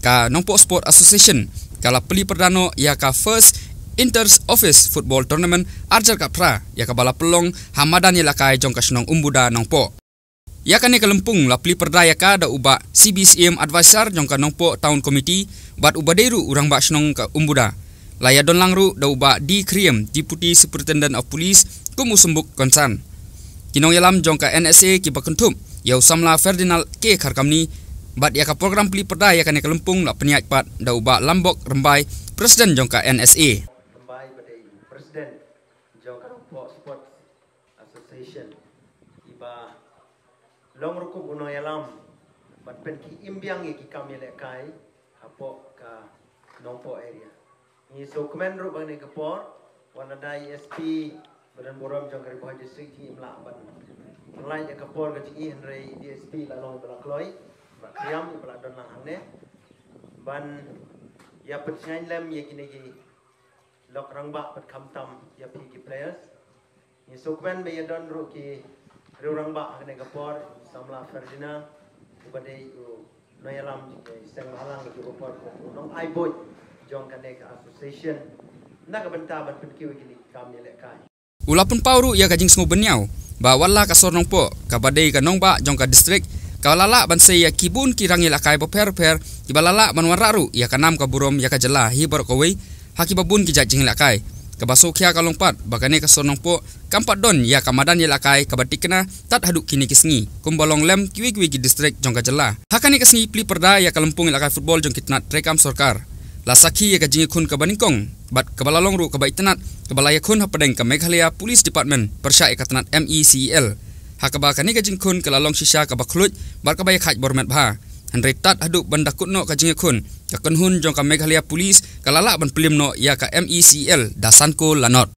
ka Nongpo Sport Association kala peli perdana ya ka first inter-office football tournament arjar ka pra ya ka bala pelong hamadan ya lakai jong ka senong umbuda Nongpo. Ya ka ni ka lempung la peli perdaya ka da uba CBCM advisor jong ka Nongpo town committee bat uba deru urang ba senong ka umbuda. Laya don langru da uba di Kriem Deputy Superintendent of Police kumusembuk konsan. Kinong yalam jong ka NSA ki bakentum ya usamla Ferdinand K Kharkamni bat ya ka program peli perdaya ka ni ka lempung la peniat pat da uba Lambok Rembai Presiden jong ka NSA. Rembai badai Presiden jong ka Nongpo Sport Association iba long rukup uno yalam bat pen ki imbiang ki kami lekai apo ka Nongpo area. Ni so kemen ru bang ni kepor wanadai SP badan boram jong kari Bohai district ti imla ban. Lain ya kepor ka ti Henry DSP la long bala kloi ba kriam bala don lang hane ban ya pensingan lem ya kini ki lok rangba pat kamtam ya pi players. Ni so kemen be ya don ru ki ru rangba hane kepor samla Ferdinand ubadai noyalam ji seng halang ki kepor ko nong ai boy jong kadek association nak benta ban penkiu kini kami lekai ulapun pauru ya kajing sengu benyau ba walla ka sor Nongpo ka badai ka nongba jong ka district ka lala ban se ya kibun kirangi lakai boper ki balala ban wararu ya kanam ka burom ya ka jela hi bar ko wei haki babun ki jajing lakai ka basokhia ka longpat bakane ka sor Nongpo kampat don ya kamadan ya lakai ka batikna tat haduk kini kisngi kumbalong lem kiwi ki district jong ka jela hakani kisngi pli perda ya ka lempung lakai football jong kitnat trekam sorkar la sakhi ya kajing khun ka baningkong bat kabala longru ka baitanat kabala ya khun hapadeng ka Meghalaya Police Department persya ikatanat MECL hakaba kani kajing khun ka lalong shisha ka bakhlut bar ka bay khaj bormet bha Henry tat hadu bandakutno kajing khun ka kanhun jong ka Meghalaya Police kalala ban pelimno ya ka MECL dasanko lanot.